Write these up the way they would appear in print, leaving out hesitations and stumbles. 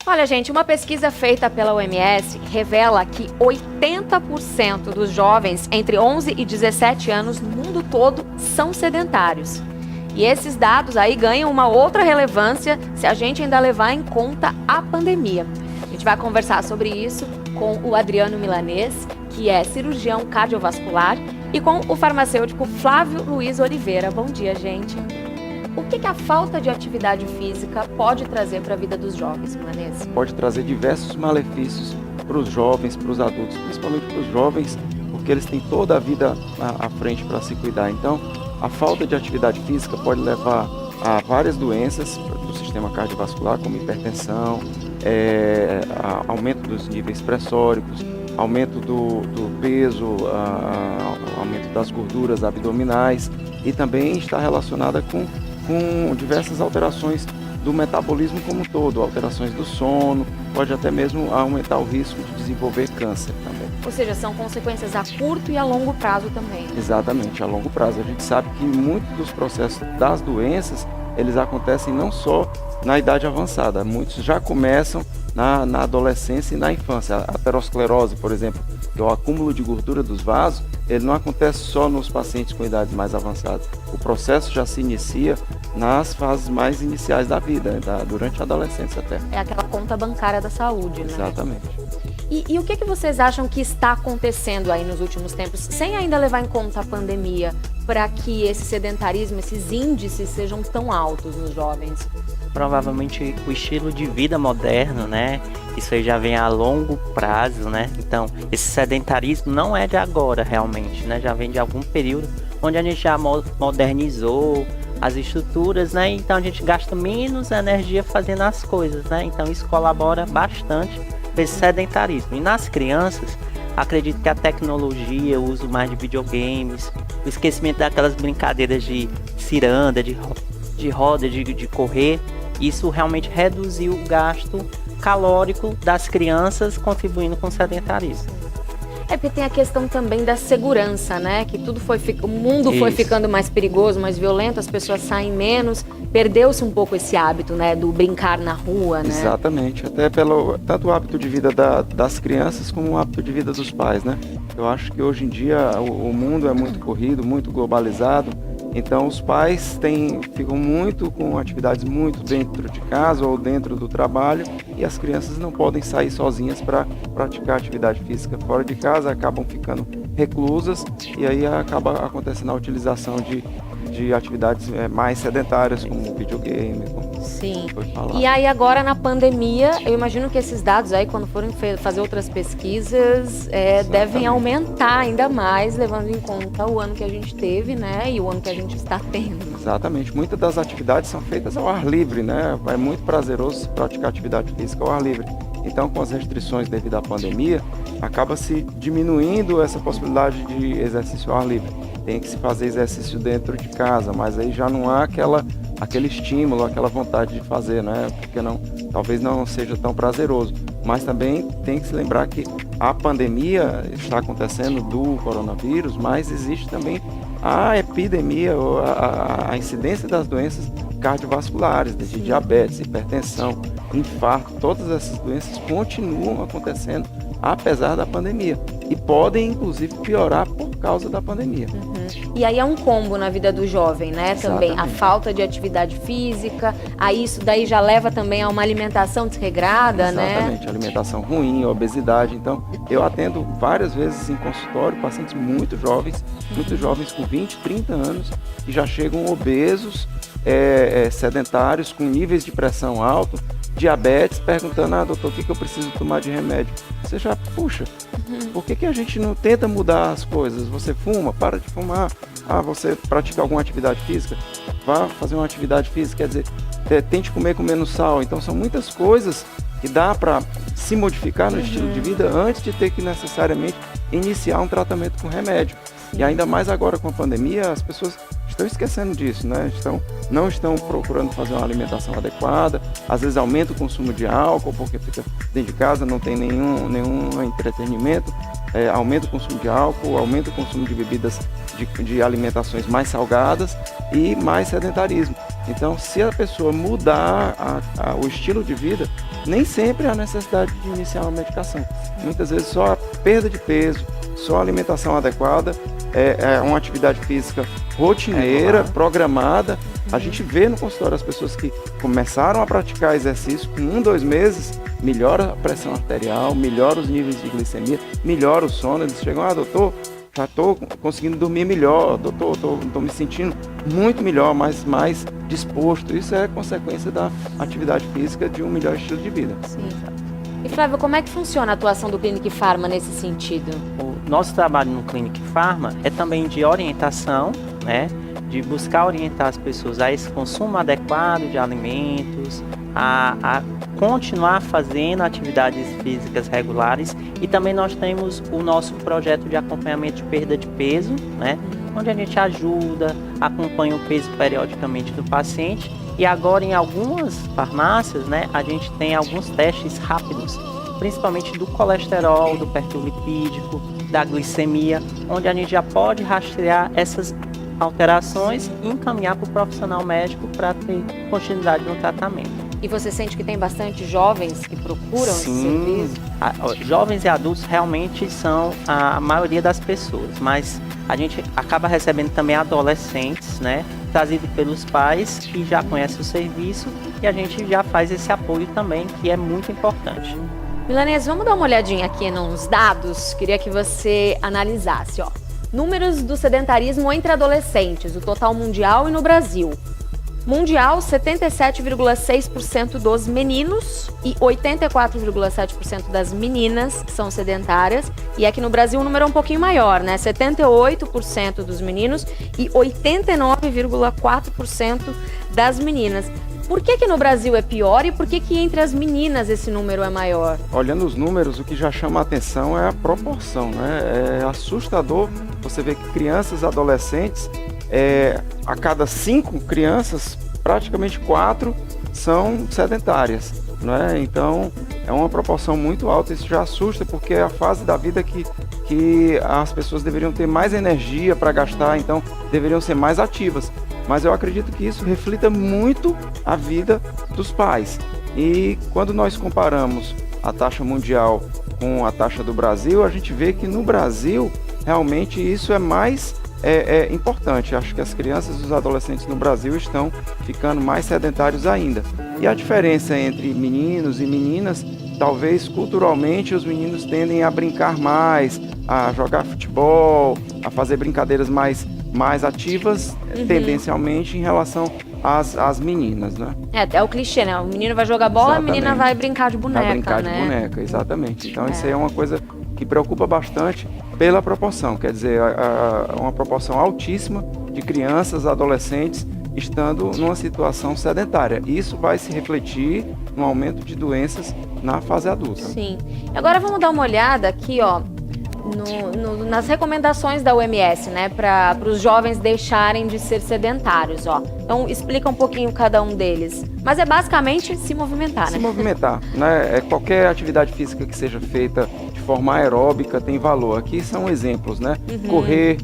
Olha, gente, uma pesquisa feita pela OMS revela que 80% dos jovens entre 11 e 17 anos no mundo todo são sedentários. E esses dados aí ganham uma outra relevância se a gente ainda levar em conta a pandemia. A gente vai conversar sobre isso com o Adriano Milanês, que é cirurgião cardiovascular, e com o farmacêutico Flávio Luiz Oliveira. Bom dia, gente. O que a falta de atividade física pode trazer para a vida dos jovens, Milanês? Pode trazer diversos malefícios para os jovens, para os adultos, principalmente para os jovens, porque eles têm toda a vida à frente para se cuidar. Então, a falta de atividade física pode levar a várias doenças do sistema cardiovascular, como hipertensão, aumento dos níveis pressóricos, aumento do peso, aumento das gorduras abdominais, e também está relacionada com diversas alterações do metabolismo como um todo, alterações do sono, pode até mesmo aumentar o risco de desenvolver câncer também. Ou seja, são consequências a curto e a longo prazo também. Exatamente, a longo prazo. A gente sabe que muitos dos processos das doenças, eles acontecem não só na idade avançada, muitos já começam na adolescência e na infância. A aterosclerose, por exemplo, que é o acúmulo de gordura dos vasos, ele não acontece só nos pacientes com idades mais avançadas. O processo já se inicia nas fases mais iniciais da vida, durante a adolescência até. É aquela conta bancária da saúde, né? Exatamente. E o que vocês acham que está acontecendo aí nos últimos tempos, sem ainda levar em conta a pandemia, para que esse sedentarismo, esses índices sejam tão altos nos jovens? Provavelmente o estilo de vida moderno, né? Isso aí já vem a longo prazo, né? Então, esse sedentarismo não é de agora realmente, né? Já vem de algum período onde a gente já modernizou as estruturas, né? Então a gente gasta menos energia fazendo as coisas, né? Então isso colabora bastante para esse sedentarismo. E nas crianças, acredito que a tecnologia, o uso mais de videogames, o esquecimento daquelas brincadeiras de ciranda, de roda, de correr, isso realmente reduziu o gasto calórico das crianças, contribuindo com o sedentarismo. É porque tem a questão também da segurança, né? Que o mundo foi ficando mais perigoso, mais violento, as pessoas saem menos, perdeu-se um pouco esse hábito, né? Do brincar na rua, né? Exatamente, até tanto o hábito de vida das crianças como o hábito de vida dos pais, né? Eu acho que hoje em dia o mundo é muito corrido, muito globalizado, então os pais ficam muito com atividades muito dentro de casa ou dentro do trabalho, e as crianças não podem sair sozinhas para praticar atividade física fora de casa, acabam ficando reclusas, e aí acaba acontecendo a utilização de atividades mais sedentárias, como videogame, como Sim. foi falado. E aí agora na pandemia, eu imagino que esses dados aí, quando forem fazer outras pesquisas, devem aumentar ainda mais, levando em conta o ano que a gente teve, né? E o ano que a gente está tendo. Exatamente. Muitas das atividades são feitas ao ar livre, né? É muito prazeroso praticar atividade física ao ar livre. Então, com as restrições devido à pandemia, acaba se diminuindo essa possibilidade de exercício ao ar livre. Tem que se fazer exercício dentro de casa, mas aí já não há aquele estímulo, aquela vontade de fazer, né? Porque talvez não seja tão prazeroso. Mas também tem que se lembrar que a pandemia está acontecendo do coronavírus, mas existe também a epidemia, a incidência das doenças cardiovasculares, desde diabetes, hipertensão, infarto, todas essas doenças continuam acontecendo apesar da pandemia e podem inclusive piorar por causa da pandemia. E aí é um combo na vida do jovem, né? Também a falta de atividade física, aí isso daí já leva também a uma alimentação desregrada, né? Exatamente, alimentação ruim, obesidade. Então, eu atendo várias vezes em consultório pacientes muito jovens com 20, 30 anos, que já chegam obesos, sedentários, com níveis de pressão alto, diabetes, perguntando, doutor, o que eu preciso tomar de remédio? Você já, puxa, por que a gente não tenta mudar as coisas? Você fuma? Para de fumar. Você pratica alguma atividade física? Vá fazer uma atividade física, quer dizer, tente comer com menos sal. Então são muitas coisas que dá para se modificar no estilo de vida antes de ter que necessariamente iniciar um tratamento com remédio. E ainda mais agora com a pandemia, as pessoas estão esquecendo disso, né? Não estão procurando fazer uma alimentação adequada, às vezes aumenta o consumo de álcool, porque fica dentro de casa, não tem nenhum entretenimento, aumenta o consumo de álcool, aumenta o consumo de bebidas de alimentações mais salgadas e mais sedentarismo. Então, se a pessoa mudar o estilo de vida, nem sempre há necessidade de iniciar uma medicação. Muitas vezes só a perda de peso, só a alimentação adequada, é uma atividade física rotineira, programada. A gente vê no consultório as pessoas que começaram a praticar exercício com 1, 2 meses, melhora a pressão arterial, melhora os níveis de glicemia, melhora o sono. Eles chegam, doutor, já estou conseguindo dormir melhor, doutor, estou me sentindo muito melhor, mais disposto. Isso é consequência da atividade física, de um melhor estilo de vida. Sim. E Flávio, como é que funciona a atuação do Clinic Pharma nesse sentido? O nosso trabalho no Clinic Pharma é também de orientação, né? De buscar orientar as pessoas a esse consumo adequado de alimentos, a continuar fazendo atividades físicas regulares, e também nós temos o nosso projeto de acompanhamento de perda de peso, né? Onde a gente ajuda, acompanha o peso periodicamente do paciente, e agora em algumas farmácias, né, a gente tem alguns testes rápidos, principalmente do colesterol, do perfil lipídico, da glicemia, onde a gente já pode rastrear essas alterações e encaminhar para o profissional médico para ter continuidade no tratamento. E você sente que tem bastante jovens que procuram esse serviço? Jovens e adultos realmente são a maioria das pessoas, mas a gente acaba recebendo também adolescentes, né, trazidos pelos pais que já conhecem o serviço, e a gente já faz esse apoio também, que é muito importante. Milanês, vamos dar uma olhadinha aqui nos dados? Queria que você analisasse, números do sedentarismo entre adolescentes, o total mundial e no Brasil. Mundial, 77,6% dos meninos e 84,7% das meninas são sedentárias. E aqui no Brasil o número é um pouquinho maior, né? 78% dos meninos e 89,4% das meninas. Por que no Brasil é pior e por que entre as meninas esse número é maior? Olhando os números, o que já chama a atenção é a proporção, né? É assustador você ver que crianças e adolescentes, a cada 5 crianças, praticamente 4 são sedentárias, né? Então é uma proporção muito alta. Isso já assusta, porque é a fase da vida que as pessoas deveriam ter mais energia para gastar, então deveriam ser mais ativas. Mas eu acredito que isso reflita muito a vida dos pais. E quando nós comparamos a taxa mundial com a taxa do Brasil, a gente vê que no Brasil realmente isso é mais importante. Acho que as crianças e os adolescentes no Brasil estão ficando mais sedentários ainda. E a diferença entre meninos e meninas, talvez culturalmente os meninos tendem a brincar mais, a jogar futebol, a fazer brincadeiras mais ativas, tendencialmente, em relação às meninas, né? É o clichê, né? O menino vai jogar bola, Exatamente. A menina vai brincar de boneca, vai brincar né? de boneca, exatamente. Então isso aí é uma coisa que preocupa bastante pela proporção, quer dizer, uma proporção altíssima de crianças, adolescentes, estando numa situação sedentária. Isso vai se refletir no aumento de doenças na fase adulta. Sim. Agora vamos dar uma olhada aqui, nas recomendações da OMS, né, para os jovens deixarem de ser sedentários, Então explica um pouquinho cada um deles. Mas é basicamente se movimentar, né? Se movimentar, né? Qualquer atividade física que seja feita de forma aeróbica tem valor. Aqui são exemplos, né? Correr,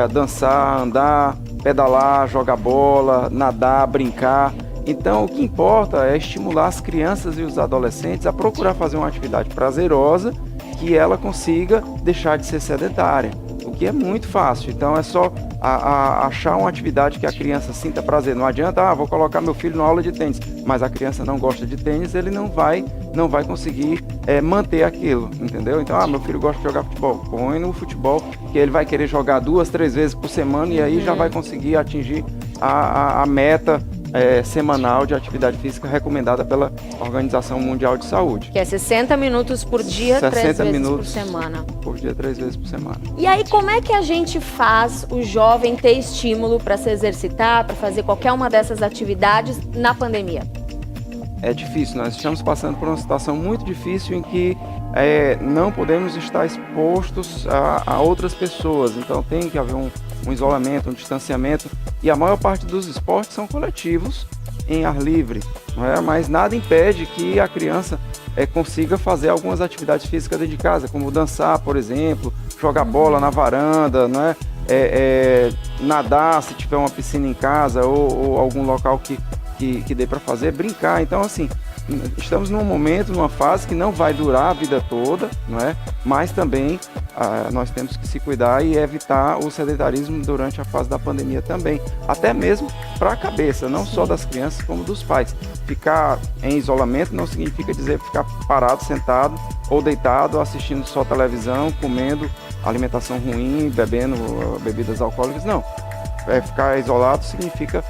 dançar, andar, pedalar, jogar bola, nadar, brincar. Então, o que importa é estimular as crianças e os adolescentes a procurar fazer uma atividade prazerosa, que ela consiga deixar de ser sedentária, o que é muito fácil. Então é só achar uma atividade que a criança sinta prazer. Não adianta, vou colocar meu filho na aula de tênis, mas a criança não gosta de tênis, ele não vai conseguir manter aquilo, entendeu? Então, meu filho gosta de jogar futebol, põe no futebol, que ele vai querer jogar 2, 3 vezes por semana, e aí já vai conseguir atingir a meta semanal de atividade física recomendada pela Organização Mundial de Saúde. Que é 60 minutos por dia, 3 vezes minutos por semana. Por dia, 3 vezes por semana. E aí, como é que a gente faz o jovem ter estímulo para se exercitar, para fazer qualquer uma dessas atividades na pandemia? É difícil, nós estamos passando por uma situação muito difícil em que não podemos estar expostos a outras pessoas, então tem que haver um isolamento, um distanciamento, e a maior parte dos esportes são coletivos em ar livre, não é? Mas nada impede que a criança consiga fazer algumas atividades físicas dentro de casa, como dançar, por exemplo, jogar bola na varanda, não é? Nadar se tiver uma piscina em casa ou algum local que dê para fazer, brincar. Então, assim, estamos num momento, numa fase que não vai durar a vida toda, não é? Mas também nós temos que se cuidar e evitar o sedentarismo durante a fase da pandemia também, até mesmo para a cabeça, não só das crianças como dos pais. Ficar em isolamento não significa dizer ficar parado, sentado ou deitado, assistindo só televisão, comendo alimentação ruim, bebendo bebidas alcoólicas, não. Ficar isolado significa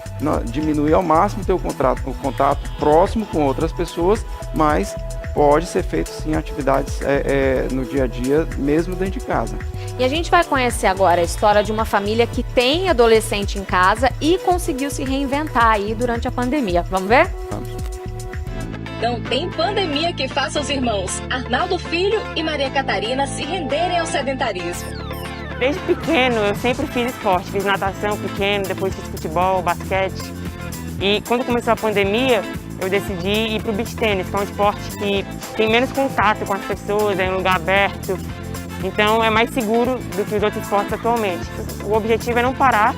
diminuir ao máximo o contato próximo com outras pessoas, mas pode ser feito sim atividades no dia a dia, mesmo dentro de casa. E a gente vai conhecer agora a história de uma família que tem adolescente em casa e conseguiu se reinventar aí durante a pandemia. Vamos ver? Vamos. Não tem pandemia que faça os irmãos Arnaldo Filho e Maria Catarina se renderem ao sedentarismo. Desde pequeno eu sempre fiz esporte, fiz natação pequeno, depois fiz futebol, basquete. E quando começou a pandemia, eu decidi ir para o beach tennis, que é um esporte que tem menos contato com as pessoas, é em um lugar aberto. Então é mais seguro do que os outros esportes atualmente. O objetivo é não parar,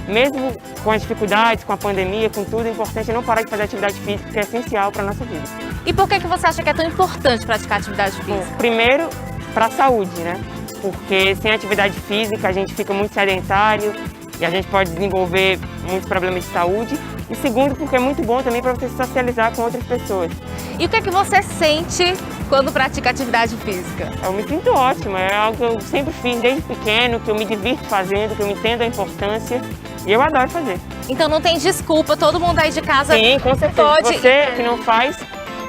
mesmo com as dificuldades, com a pandemia, com tudo, o importante é não parar de fazer atividade física, que é essencial para a nossa vida. E por que você acha que é tão importante praticar atividade física? Bom, primeiro, para a saúde, né? Porque sem atividade física a gente fica muito sedentário e a gente pode desenvolver muitos problemas de saúde. E segundo, porque é muito bom também para você se socializar com outras pessoas. E o que é que você sente quando pratica atividade física? Eu me sinto ótima, é algo que eu sempre fiz desde pequeno, que eu me divirto fazendo, que eu entendo a importância e eu adoro fazer. Então não tem desculpa, todo mundo aí de casa Sim, com certeza. pode... Você que não faz,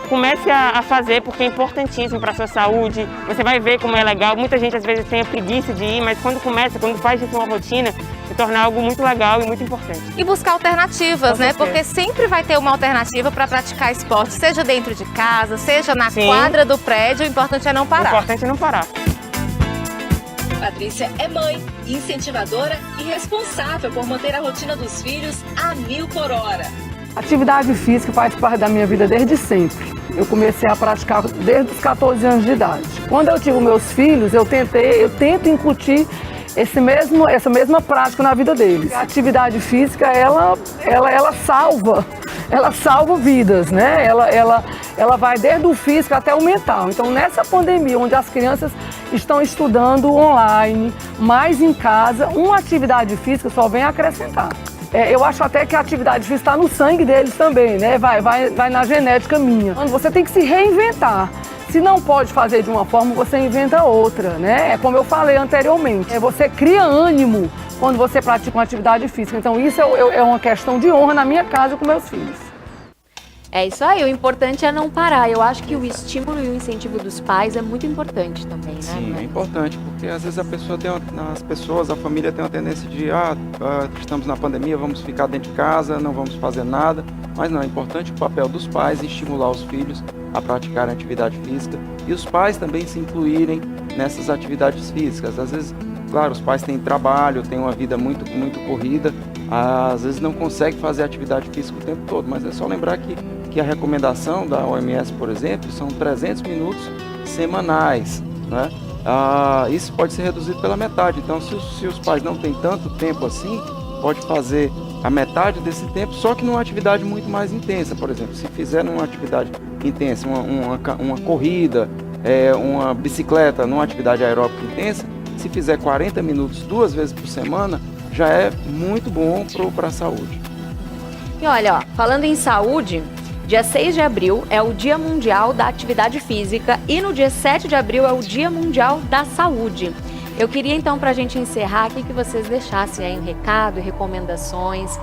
comece a fazer, porque é importantíssimo para a sua saúde. Você vai ver como é legal. Muita gente às vezes tem a preguiça de ir, mas quando faz isso uma rotina, se torna algo muito legal e muito importante. E buscar alternativas, né? Porque sempre vai ter uma alternativa para praticar esporte, seja dentro de casa, seja na quadra do prédio, o importante é não parar. O importante é não parar. Patrícia é mãe, incentivadora e responsável por manter a rotina dos filhos a 1000 por hora. Atividade física faz parte da minha vida desde sempre. Eu comecei a praticar desde os 14 anos de idade. Quando eu tive meus filhos, eu tento incutir essa mesma prática na vida deles. A atividade física, ela salva vidas, né? Ela vai desde o físico até o mental. Então, nessa pandemia, onde as crianças estão estudando online, mais em casa, uma atividade física só vem acrescentar. Eu acho até que a atividade física está no sangue deles também, né? Vai na genética minha. Você tem que se reinventar. Se não pode fazer de uma forma, você inventa outra, né? É como eu falei anteriormente. Você cria ânimo quando você pratica uma atividade física. Então isso é uma questão de honra na minha casa com meus filhos. É isso aí, o importante é não parar. Eu acho que o estímulo e o incentivo dos pais é muito importante também, né? Sim, é importante, porque às vezes a família tem uma tendência de estamos na pandemia, vamos ficar dentro de casa, não vamos fazer nada. Mas não, é importante o papel dos pais em estimular os filhos a praticarem atividade física e os pais também se incluírem nessas atividades físicas. Às vezes, claro, os pais têm trabalho, têm uma vida muito corrida, às vezes não conseguem fazer atividade física o tempo todo, mas é só lembrar que a recomendação da OMS, por exemplo, são 300 minutos semanais, né? Isso pode ser reduzido pela metade. Então, se os pais não têm tanto tempo assim, pode fazer a metade desse tempo, só que numa atividade muito mais intensa. Por exemplo, se fizer numa atividade intensa, uma corrida, uma bicicleta, numa atividade aeróbica intensa, se fizer 40 minutos 2 vezes por semana, já é muito bom para a saúde. E olha, falando em saúde, dia 6 de abril é o Dia Mundial da Atividade Física e no dia 7 de abril é o Dia Mundial da Saúde. Eu queria então, para a gente encerrar aqui, que vocês deixassem aí um recado e recomendações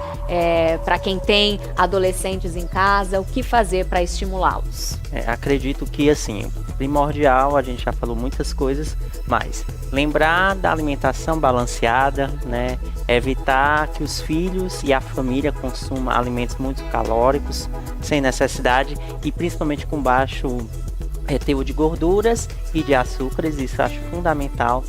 para quem tem adolescentes em casa, o que fazer para estimulá-los. Acredito que, assim, primordial, a gente já falou muitas coisas, mas lembrar da alimentação balanceada, né? Evitar que os filhos e a família consumam alimentos muito calóricos, sem necessidade e principalmente com baixo teor de gorduras e de açúcares. Isso eu acho fundamental.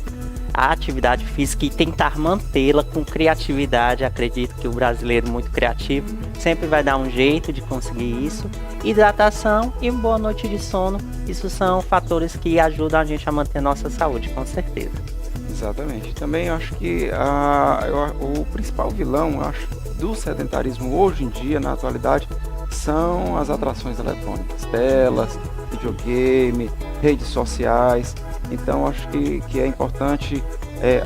A atividade física e tentar mantê-la com criatividade. Acredito que o brasileiro muito criativo sempre vai dar um jeito de conseguir isso. Hidratação e uma boa noite de sono, isso são fatores que ajudam a gente a manter a nossa saúde, com certeza. Exatamente. Também acho que o principal vilão, do sedentarismo hoje em dia, na atualidade, são as atrações eletrônicas, telas, videogame, redes sociais. Então, acho que é importante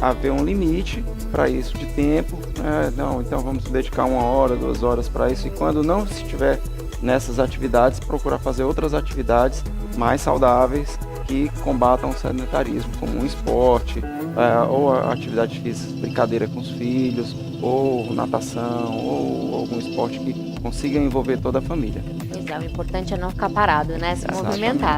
haver um limite para isso de tempo. Não, então vamos dedicar 1 hora, 2 horas para isso. E quando não estiver nessas atividades, procurar fazer outras atividades mais saudáveis que combatam o sedentarismo, como um esporte, ou a atividade física, brincadeira com os filhos, ou natação, ou algum esporte que consiga envolver toda a família. Pois é, o importante é não ficar parado, né? Se Exatamente. movimentar.